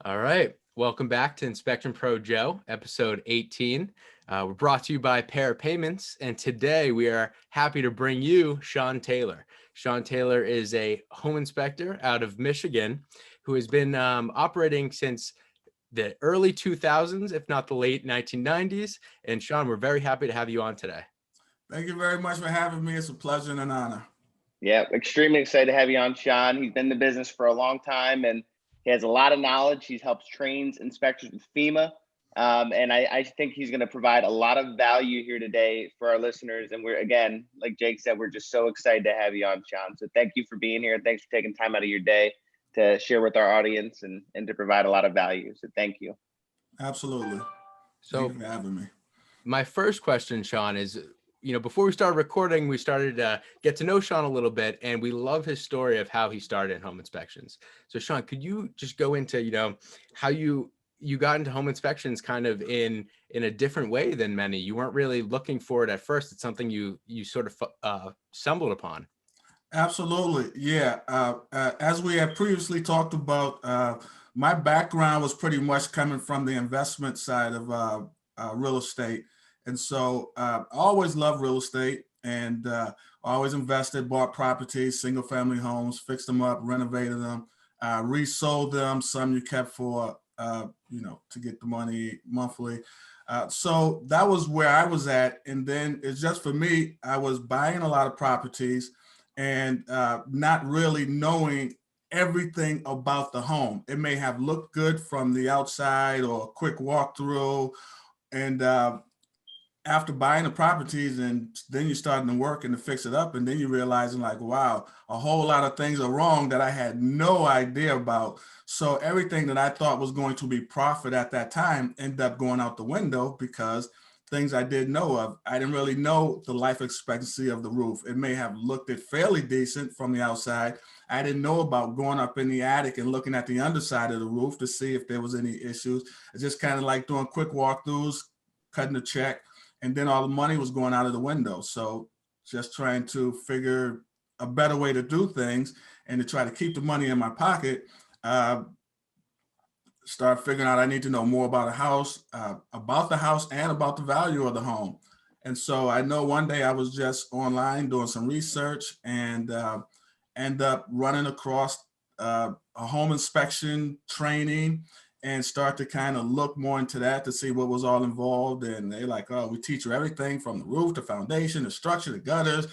All right. Welcome back to Inspection Pro Joe, episode 18. We're brought to you by Pair Payments, and today we are happy to bring you Shawn Taylor. Shawn Taylor is a home inspector out of Michigan who has been operating since the early 2000s, if not the late 1990s. And Shawn, we're very happy to have you on today. Thank you very much for having me. It's a pleasure and an honor. Yeah, extremely excited to have you on, Shawn. He's been in the business for a long time and he has a lot of knowledge. He helps trains inspectors with FEMA. And I think he's going to provide a lot of value here today for our listeners. And we're, again, like Jake said, we're just so excited to have you on, Shawn. So thank you for being here. Thanks for taking time out of your day to share with our audience and to provide a lot of value. So thank you. Absolutely. So Thank you for having me. My first question, Shawn, is, before we started recording, we started to get to know Shawn a little bit, and we love his story of how he started in home inspections. So Shawn, could you just go into, how you got into home inspections kind of in a different way than many? You weren't really looking for it at first. It's something you sort of stumbled upon. Absolutely. Yeah. As we had previously talked about, my background was pretty much coming from the investment side of real estate. And so I always loved real estate and always invested, bought properties, single family homes, fixed them up, renovated them, resold them. Some you kept for, to get the money monthly. So that was where I was at. And then it's just for me, I was buying a lot of properties and not really knowing everything about the home. It may have looked good from the outside or a quick walkthrough. And after buying the properties and then you're starting to work and to fix it up, and then you're realizing like, wow, a whole lot of things are wrong that I had no idea about. So everything that I thought was going to be profit at that time ended up going out the window because things I didn't know of. I didn't really know the life expectancy of the roof. It may have looked it fairly decent from the outside. I didn't know about going up in the attic and looking at the underside of the roof to see if there was any issues. It's just kind of like doing quick walkthroughs, cutting a check, and then all the money was going out of the window. So just trying to figure a better way to do things and to try to keep the money in my pocket, start figuring out I need to know more about the house and about the value of the home. And so I know one day I was just online doing some research and end up running across a home inspection training and start to kind of look more into that to see what was all involved. And they're like, oh, we teach you everything from the roof to foundation, the structure, the gutters,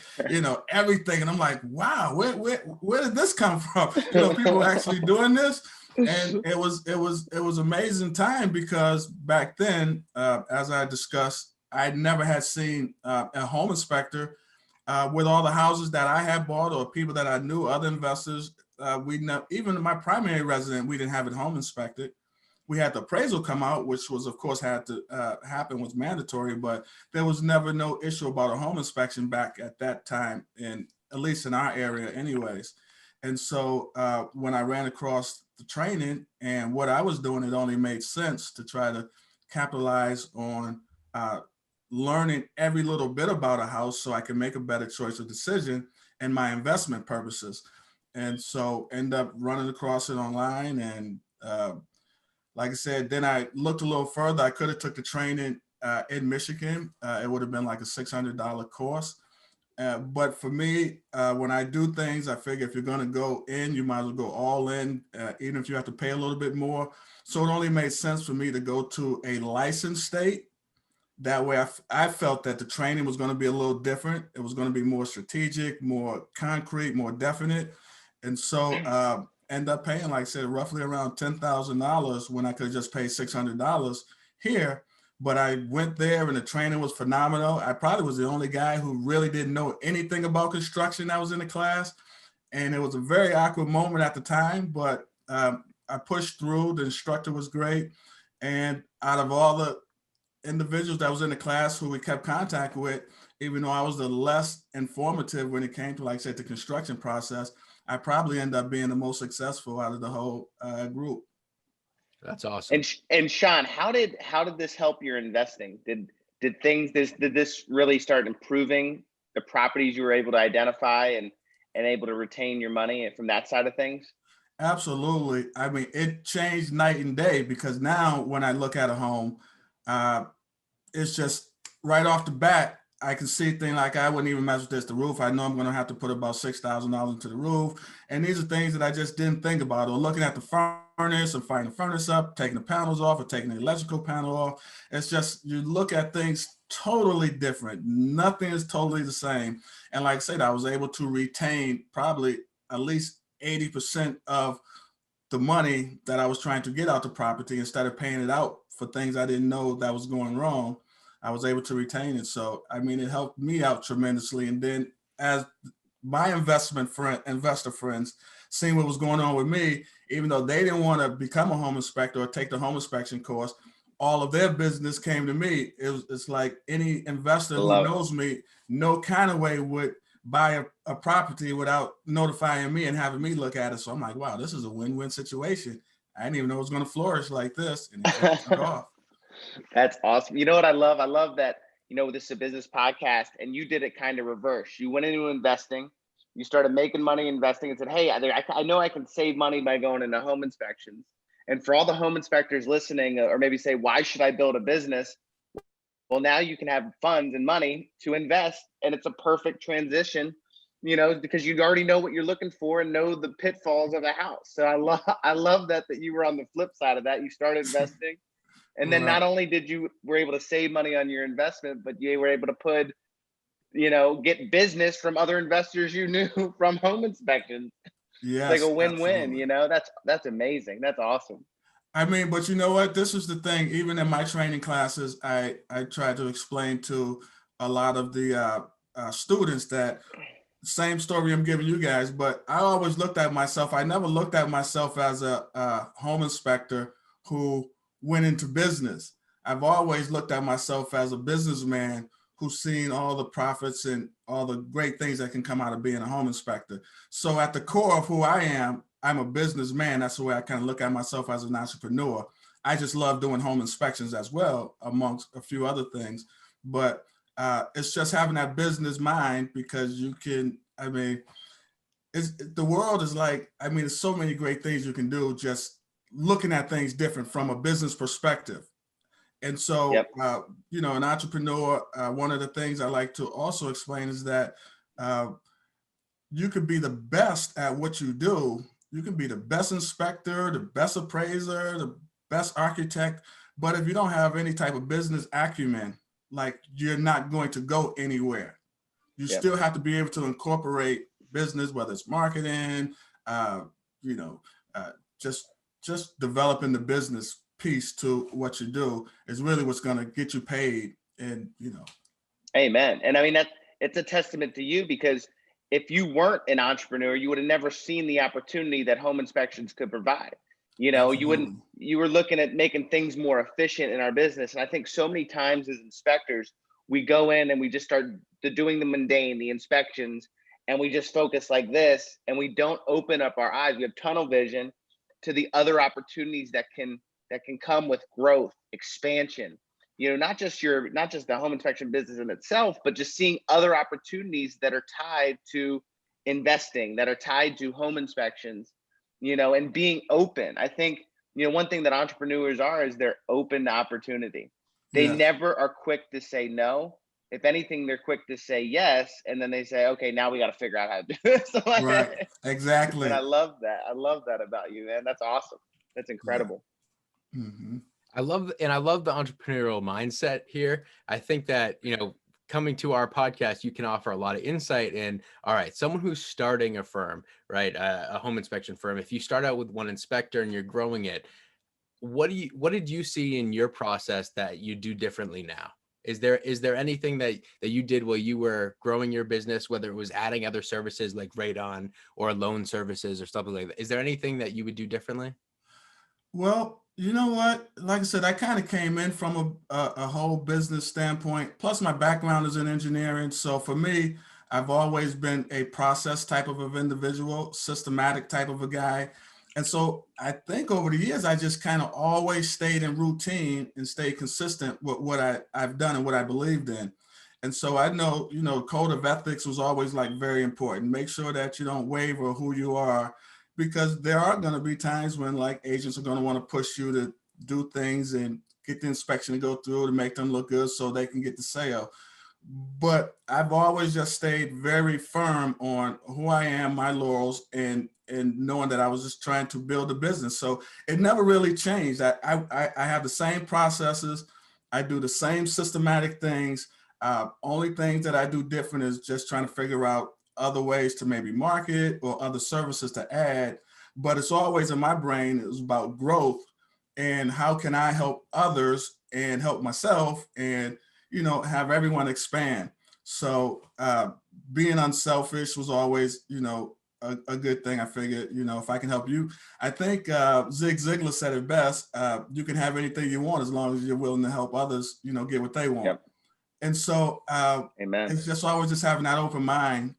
everything. And I'm like, wow, where did this come from? People are actually doing this. And it was amazing time because back then, as I discussed, I never had seen a home inspector with all the houses that I had bought or people that I knew, other investors. Even my primary resident, we didn't have it home inspected. We had the appraisal come out, which was, of course, had to happen, was mandatory, but there was never no issue about a home inspection back at that time, at least in our area anyways. And so when I ran across the training and what I was doing, it only made sense to try to capitalize on learning every little bit about a house so I can make a better choice of decision and my investment purposes. And so end up running across it online and like I said, then I looked a little further. I could have took the training in Michigan. It would have been like a $600 course. But for me, when I do things, I figure if you're going to go in, you might as well go all in, even if you have to pay a little bit more. So it only made sense for me to go to a licensed state. That way I felt that the training was going to be a little different. It was going to be more strategic, more concrete, more definite. And so end up paying, like I said, roughly around $10,000 when I could just pay $600 here. But I went there and the training was phenomenal. I probably was the only guy who really didn't know anything about construction that was in the class. And it was a very awkward moment at the time, but I pushed through. The instructor was great. And out of all the individuals that was in the class who we kept contact with, even though I was the less informative when it came to, like I said, the construction process, I probably end up being the most successful out of the whole group. That's awesome. And Shawn, how did this help your investing? Did this really start improving the properties you were able to identify and able to retain your money from that side of things? Absolutely. I mean, it changed night and day because now when I look at a home, uh, it's just right off the bat, I can see things like I wouldn't even mess with this, the roof. I know I'm going to have to put about $6,000 into the roof. And these are things that I just didn't think about, or looking at the furnace and finding the furnace up, taking the panels off or taking the electrical panel off. It's just, you look at things totally different. Nothing is totally the same. And like I said, I was able to retain probably at least 80% of the money that I was trying to get out the property instead of paying it out for things I didn't know that was going wrong. I was able to retain it. So, I mean, it helped me out tremendously. And then as my investor friends seeing what was going on with me, even though they didn't want to become a home inspector or take the home inspection course, all of their business came to me. It's like any investor who Love it. knows me, no kind of way would buy a property without notifying me and having me look at it. So I'm like, wow, this is a win-win situation. I didn't even know it was going to flourish like this, and it just took off. That's awesome. You know what I love? I love that, this is a business podcast and you did it kind of reverse. You went into investing, you started making money investing and said, hey, I know I can save money by going into home inspections. And for all the home inspectors listening, or maybe say, why should I build a business? Well, now you can have funds and money to invest, and it's a perfect transition, because you already know what you're looking for and know the pitfalls of a house. So I love that you were on the flip side of that. You started investing. And then not only were able to save money on your investment, but you were able to get business from other investors you knew from home inspections. Yes, it's like a win-win, absolutely. that's amazing. That's awesome. I mean, but you know what? This is the thing. Even in my training classes, I try to explain to a lot of the students that same story I'm giving you guys, but I always looked at myself. I never looked at myself as a home inspector who went into business. I've always looked at myself as a businessman who's seen all the profits and all the great things that can come out of being a home inspector. So at the core of who I am, I'm a businessman. That's the way I kind of look at myself as an entrepreneur. I just love doing home inspections as well, amongst a few other things. But it's just having that business mind, because you can, I mean, the world is like, I mean, there's so many great things you can do just looking at things different from a business perspective. And so, Yep. An entrepreneur, one of the things I like to also explain is that you could be the best at what you do. You can be the best inspector, the best appraiser, the best architect. But if you don't have any type of business acumen, like, you're not going to go anywhere. You Yep. still have to be able to incorporate business, whether it's marketing, you know, just developing the business piece to what you do is really what's going to get you paid. And, Amen. And I mean, it's a testament to you, because if you weren't an entrepreneur, you would have never seen the opportunity that home inspections could provide. absolutely. You were looking at making things more efficient in our business. And I think so many times as inspectors, we go in and we just start doing the mundane, the inspections, and we just focus like this, and we don't open up our eyes. We have tunnel vision to the other opportunities that can come with growth, expansion. Not just the home inspection business in itself, but just seeing other opportunities that are tied to investing, that are tied to home inspections, and being open. I think, one thing that entrepreneurs are is they're open to opportunity. They Yes. never are quick to say no. If anything, they're quick to say yes, and then they say, okay, now we got to figure out how to do it. So Right. and I Exactly. love that. I love that about you, man. That's awesome. That's Yeah. incredible. Hmm. I love the entrepreneurial mindset here. I think that, coming to our podcast, you can offer a lot of insight in, all right, someone who's starting a firm, right? A home inspection firm. If you start out with one inspector and you're growing it, what did you see in your process that you do differently now? Is there anything that you did while you were growing your business, whether it was adding other services like radon or loan services or something like that? Is there anything that you would do differently? Well, you know what? Like I said, I kind of came in from a whole business standpoint. Plus, my background is in engineering. So for me, I've always been a process type of individual, systematic type of a guy. And so I think over the years, I just kind of always stayed in routine and stayed consistent with what I've done and what I believed in. And so I know, code of ethics was always like very important. Make sure that you don't waver who you are, because there are going to be times when like agents are going to want to push you to do things and get the inspection to go through to make them look good so they can get the sale. But I've always just stayed very firm on who I am, my laurels, and knowing that I was just trying to build a business. So it never really changed. I have the same processes. I do the same systematic things. Only things that I do different is just trying to figure out other ways to maybe market or other services to add. But it's always in my brain, it's about growth and how can I help others and help myself and, have everyone expand. So being unselfish was always, a good thing. I figured, if I can help you, I think Zig Ziglar said it best. You can have anything you want as long as you're willing to help others, get what they want. Yep. And so Amen. it's just always just having that open mind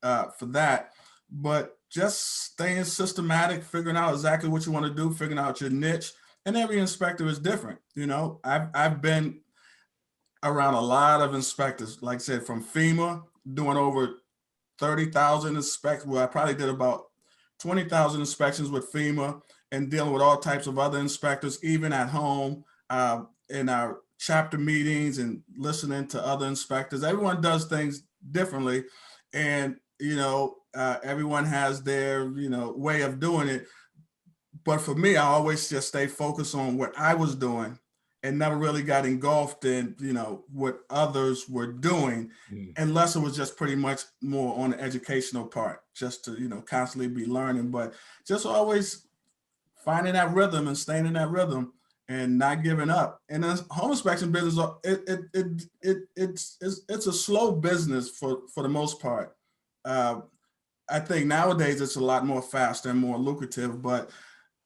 for that. But just staying systematic, figuring out exactly what you want to do, figuring out your niche. And every inspector is different. I've been around a lot of inspectors, like I said, from FEMA, doing over 30,000 inspections. Well, I probably did about 20,000 inspections with FEMA and dealing with all types of other inspectors, even at home, in our chapter meetings and listening to other inspectors. Everyone does things differently. And, everyone has their, way of doing it. But for me, I always just stay focused on what I was doing and never really got engulfed in, what others were doing, unless it was just pretty much more on the educational part, just to, constantly be learning, but just always finding that rhythm and staying in that rhythm and not giving up. And then home inspection business, it's a slow business for the most part. I think nowadays it's a lot more faster and more lucrative, but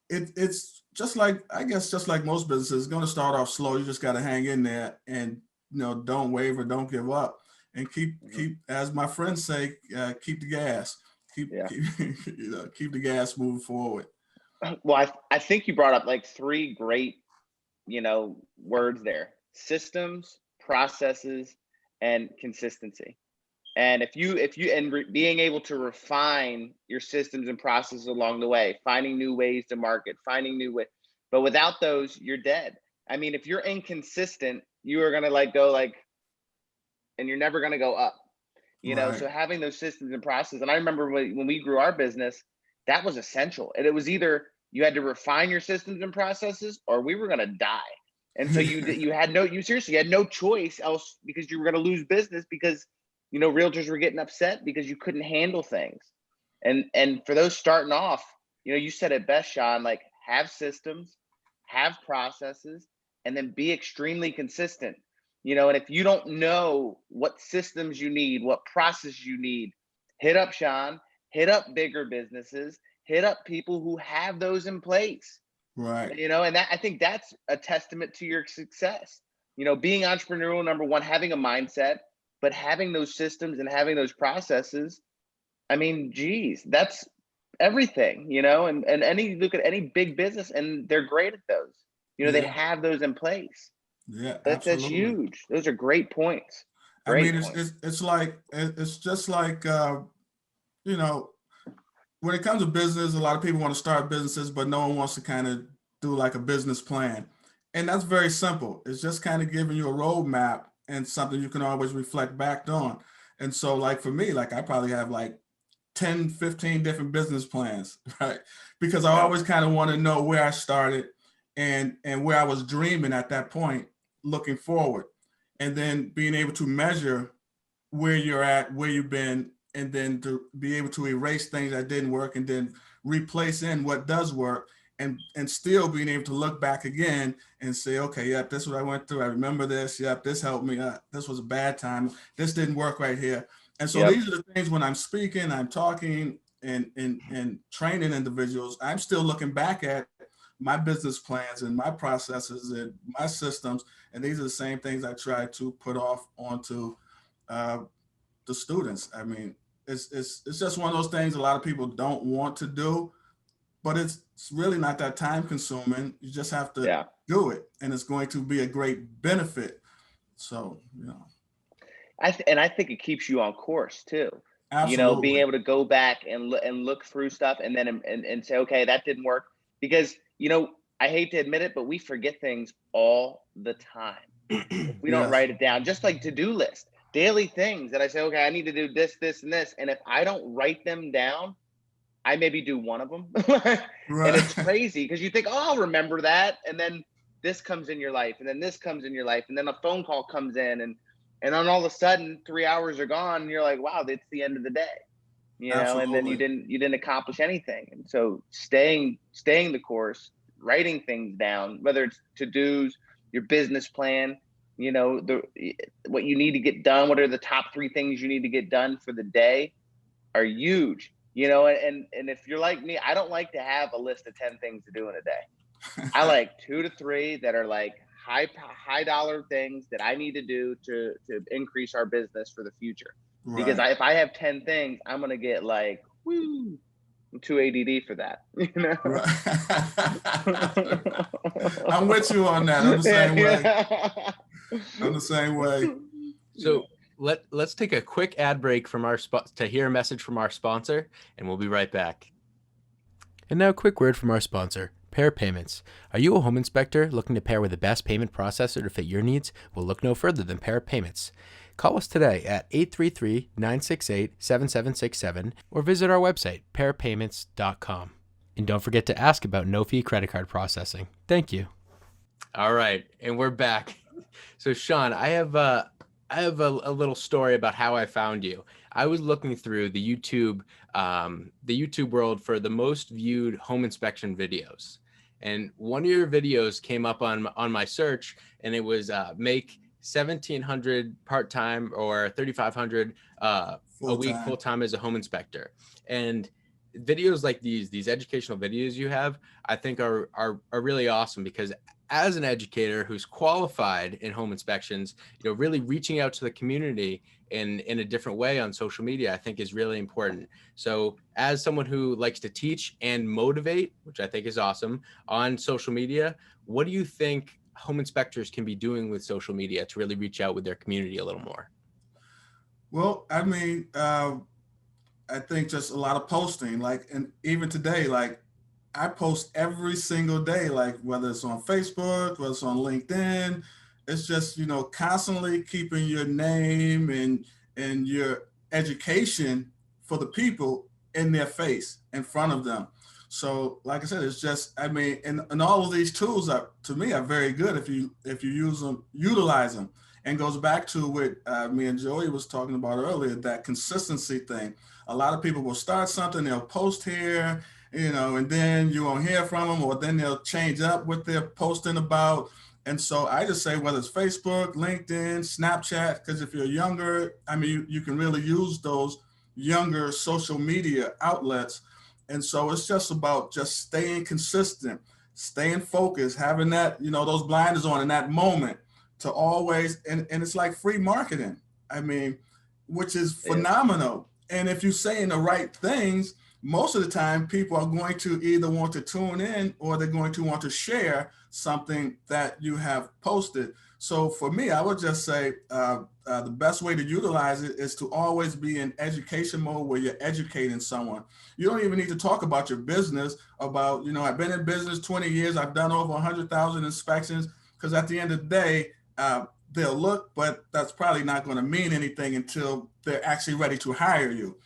it's just like, I guess, just like most businesses, it's going to start off slow. You just got to hang in there and, don't waver, don't give up, and keep, as my friends say, keep the gas, keep the gas moving forward. Well, I think you brought up like three great, words there: systems, processes, and consistency. And being able to refine your systems and processes along the way, finding new ways to market, finding new ways, but without those, you're dead. I mean, if you're inconsistent, you are going to go and you're never going to go up, Right. so having those systems and processes. And I remember when we grew our business, that was essential. And it was either you had to refine your systems and processes or we were going to die. And so you seriously had no choice else, because you were going to lose business, because realtors were getting upset because you couldn't handle things. And for those starting off, you said it best, Shawn, like have systems, have processes, and then be extremely consistent. And if you don't know what systems you need, what process you need, hit up Shawn, hit up bigger businesses, hit up people who have those in place. Right. And I think that's a testament to your success. Being entrepreneurial, number one, having a mindset, but having those systems and having those processes, I mean, geez, that's everything, and look at any big business and they're great at those, they have those in place. Yeah, That's absolutely. huge. Those are great points. I Great mean, points. it's just like, when it comes to business, a lot of people want to start businesses, but no one wants to kind of do like a business plan. And that's very simple. It's just kind of giving you a roadmap and something you can always reflect back on. And so like for me, like I probably have like 10, 15 different business plans, right? Because I Yeah. always kind of want to know where I started and where I was dreaming at that point, looking forward. And then being able to measure where you're at, where you've been, and then to be able to erase things that didn't work and then replace in what does work, and still being able to look back again and say, okay, yep, this is what I went through. I remember this. Yep, this helped me. This was a bad time. This didn't work right here. And so Yep. these are the things when I'm speaking, I'm talking and training individuals, I'm still looking back at my business plans and my processes and my systems. And these are the same things I try to put off onto the students. I mean, it's just one of those things a lot of people don't want to do, but it's really not that time consuming. You just have to do it, and it's going to be a great benefit. So, I think it keeps you on course too. Being Absolutely. able to go back and look through stuff and then and say, okay, that didn't work, because I hate to admit it, but we forget things all the time if we don't Yes. write it down. Just like to-do list, daily things that I say, okay, I need to do this, this, and this, and if I don't write them down, I maybe do one of them. And it's Right. crazy because you think, oh, I'll remember that, and then this comes in your life, and then this comes in your life, and then a phone call comes in, and then all of a sudden 3 hours are gone, and you're like, wow, it's the end of the day. And then you Absolutely. didn't accomplish anything. And so staying the course, writing things down, whether it's to-dos, your business plan, what you need to get done, what are the top 3 things you need to get done for the day, are huge. And if you're like me, I don't like to have a list of 10 things to do in a day. I like 2 to 3 that are like high dollar things that I need to do to increase our business for the future. Because Right. if I have 10 things, I'm gonna get like, woo, I'm too ADD for that. Right. I'm with you on that. I'm the same way. I'm the same way. So let's take a quick ad break from our to hear a message from our sponsor, and we'll be right back. And now a quick word from our sponsor, Pair Payments. Are you a home inspector looking to pair with the best payment processor to fit your needs? Well, look no further than Pair Payments. Call us today at 833-968-7767 or visit our website, pairpayments.com. And don't forget to ask about no-fee credit card processing. Thank you. All right, and we're back. So Shawn, I have a little story about how I found you. I was looking through the YouTube world for the most viewed home inspection videos, and one of your videos came up on my search, and it was make 1,700 part-time or 3,500 a week Full-time. full-time as a home inspector. And videos like these educational videos you have, I think are really awesome, because as an educator who's qualified in home inspections, really reaching out to the community in a different way on social media, I think is really important. So as someone who likes to teach and motivate, which I think is awesome, on social media, what do you think home inspectors can be doing with social media to really reach out with their community a little more? Well, I mean, I think just a lot of posting, and even today, I post every single day, whether it's on Facebook, whether it's on LinkedIn. It's just, constantly keeping your name and your education for the people in their face, in front of them. So like I said, it's just, I mean, and all of these tools to me, are very good if you use them, utilize them. And goes back to what me and Joey was talking about earlier, that consistency thing. A lot of people will start something, they'll post here, and then you won't hear from them, or then they'll change up what they're posting about. And so I just say, whether it's Facebook, LinkedIn, Snapchat, because if you're younger, I mean, you can really use those younger social media outlets. And so it's just about just staying consistent, staying focused, having that, those blinders on in that moment, to always, and it's like free marketing. I mean, which is phenomenal. And if you're saying the right things, most of the time people are going to either want to tune in, or they're going to want to share something that you have posted. So for me, I would just say the best way to utilize it is to always be in education mode, where you're educating someone. You don't even need to talk about your business, about, I've been in business 20 years, I've done over 100,000 inspections, because at the end of the day, they'll look, but that's probably not going to mean anything until they're actually ready to hire you.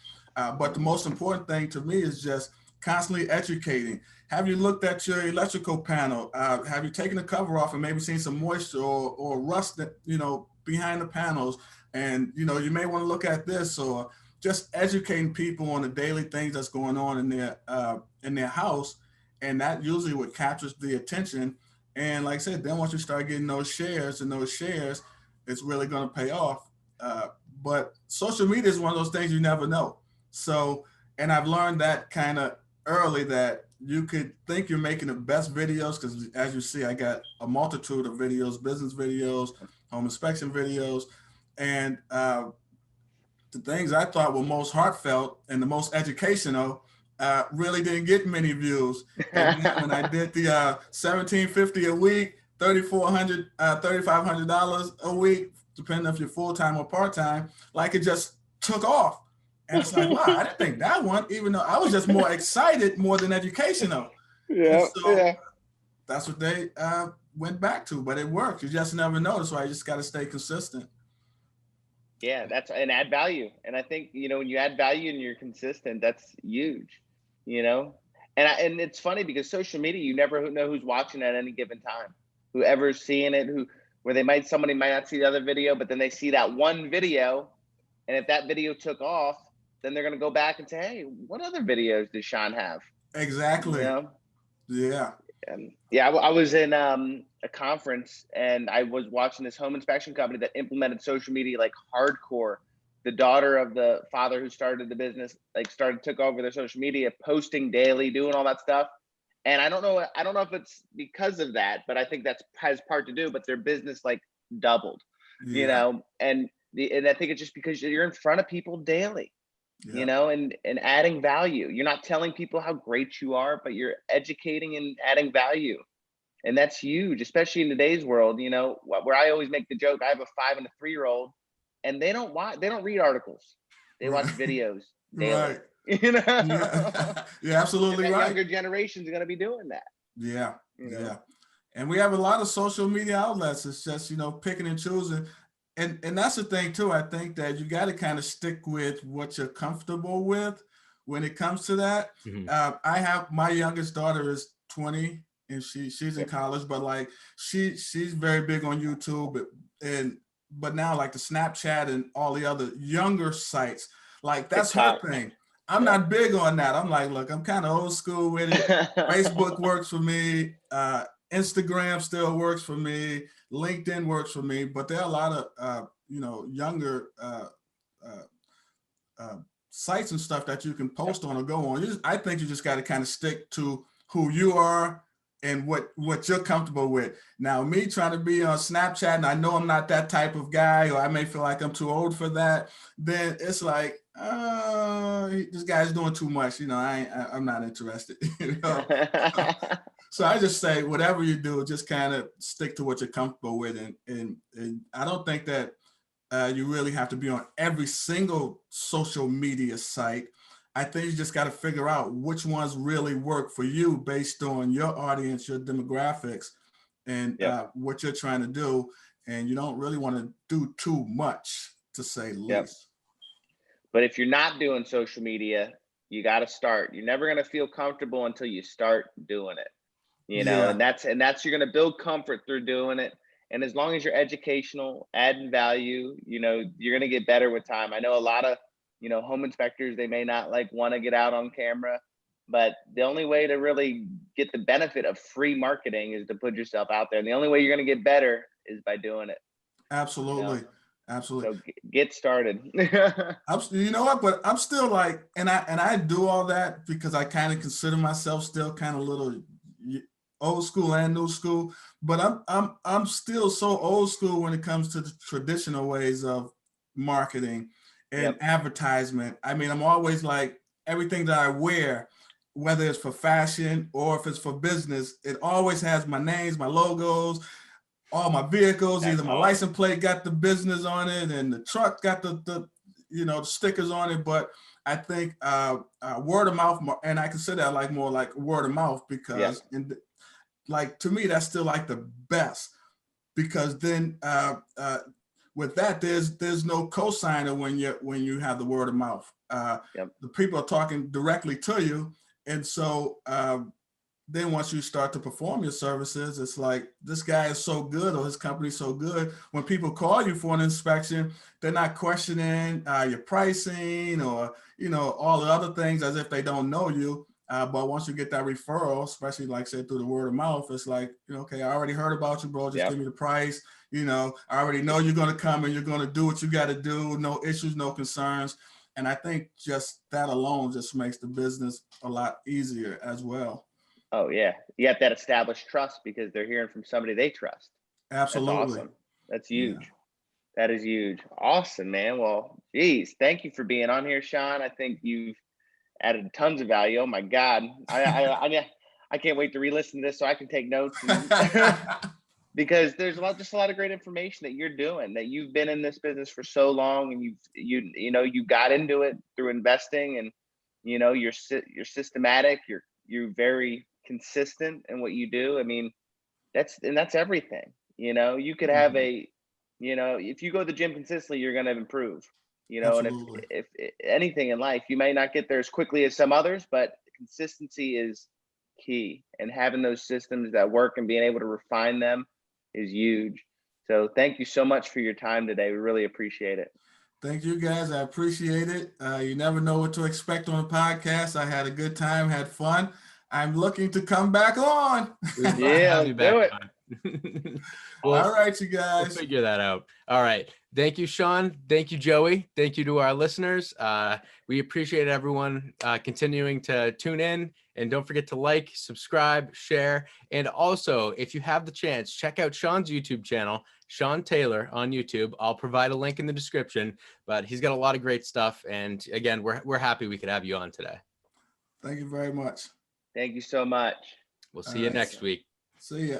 But the most important thing to me is just constantly educating. Have you looked at your electrical panel? Have you taken the cover off and maybe seen some moisture or rust that, behind the panels? And, you may want to look at this, or just educating people on the daily things that's going on in their house. And that usually what captures the attention. And like I said, then once you start getting those shares, it's really going to pay off. But social media is one of those things you never know. So, and I've learned that kind of early, that you could think you're making the best videos, because as you see, I got a multitude of videos, business videos, home inspection videos. And the things I thought were most heartfelt and the most educational really didn't get many views. And then when I did the $1,750 a week, $3,400, $3,500 a week, depending if you're full-time or part-time, it just took off. And it's like, wow, I didn't think that one, even though I was just more excited more than educational. And Yeah, so yeah. that's what they went back to, but it worked. You just never know. That's why you just got to stay consistent. Yeah, and add value. And I think, when you add value and you're consistent, that's huge, you know? And it's funny because social media, you never know who's watching at any given time, whoever's seeing it, where somebody might not see the other video, but then they see that one video. And if that video took off, then they're going to go back and say, hey, what other videos does Shawn have? Exactly. Yeah. I was in a conference and I was watching this home inspection company that implemented social media like hardcore. The daughter of the father who started the business took over their social media, posting daily, doing all that stuff. And I don't know if it's because of that, but I think that has part to do. But their business like doubled, and I think it's just because you're in front of people daily. And adding value. You're not telling people how great you are, but you're educating and adding value. And that's huge, especially in today's world, where I always make the joke. I have a 5 and a 3-year-old and they don't read articles. They watch videos daily. Right. Yeah. You're absolutely and that right. Younger generations are going to be doing that. Yeah. And we have a lot of social media outlets. It's just, picking and choosing. And that's the thing too. I think that you got to kind of stick with what you're comfortable with when it comes to that. I have, my youngest daughter is 20 and she's in college, but like she's very big on YouTube but now like the Snapchat and all the other younger sites, like that's TikTok. her thing. I'm not big on that. I'm like, look, I'm kind of old school with it. Facebook works for me. Instagram still works for me. LinkedIn works for me, but there are a lot of younger sites and stuff that you can post on or go on. I think you just got to kind of stick to who you are and what you're comfortable with. Now, me trying to be on Snapchat, and I know I'm not that type of guy, or I may feel like I'm too old for that, then it's like, this guy's doing too much. I'm not interested. So I just say, whatever you do, just kind of stick to what you're comfortable with. And I don't think that you really have to be on every single social media site. I think you just got to figure out which ones really work for you based on your audience, your demographics, and what you're trying to do. And you don't really want to do too much, to say least. But if you're not doing social media, you got to start. You're never going to feel comfortable until you start doing it. And that's you're going to build comfort through doing it. And as long as you're educational, adding value, you're going to get better with time. I know a lot of, home inspectors, they may not want to get out on camera, but the only way to really get the benefit of free marketing is to put yourself out there. And the only way you're going to get better is by doing it. Absolutely. Absolutely. So get started. You know what? But I'm still like, and I do all that because I kind of consider myself still kind of a little old school and new school. But I'm still so old school when it comes to the traditional ways of marketing and advertisement. I mean, I'm always like, everything that I wear, whether it's for fashion or if it's for business, it always has my names, my logos, all my vehicles. That's either my license plate got the business on it and the truck got the stickers on it. But I think word of mouth, and I consider that like more like word of mouth because to me, that's still like the best, because then with that, there's no cosigner when you have the word of mouth. The people are talking directly to you. And so then once you start to perform your services, it's like, this guy is so good or his company's so good. When people call you for an inspection, they're not questioning your pricing or, all the other things as if they don't know you. But once you get that referral, especially like I said, through the word of mouth, it's like, okay, I already heard about you, bro. Just give me the price. I already know you're going to come and you're going to do what you got to do. No issues, no concerns. And I think just that alone just makes the business a lot easier as well. Oh, yeah. You have that established trust because they're hearing from somebody they trust. Absolutely. That's awesome. That's huge. Yeah. That is huge. Awesome, man. Well, geez, thank you for being on here, Shawn. I think you've added tons of value. Oh my God. I can't wait to re-listen to this so I can take notes. because there's just a lot of great information that you're doing, that you've been in this business for so long, and you got into it through investing, and you're systematic, you're very consistent in what you do. I mean, that's everything. You could have if you go to the gym consistently, you're going to improve. And Absolutely. if anything in life, you may not get there as quickly as some others, but consistency is key, and having those systems that work and being able to refine them is huge. So thank you so much for your time today. We really appreciate it. Thank you, guys. I appreciate it. You never know what to expect on a podcast. I had a good time, had fun. I'm looking to come back on. We'd love to Yeah, have you let's do back it. on. All right, you We'll guys. figure that out. All right. Thank you, Shawn. Thank you, Joey. Thank you to our listeners. We appreciate everyone continuing to tune in. And don't forget to like, subscribe, share. And also, if you have the chance, check out Shawn's YouTube channel, Shawn Taylor on YouTube. I'll provide a link in the description, but he's got a lot of great stuff. And again, we're happy we could have you on today. Thank you very much. Thank you so much. We'll see you next week. See ya.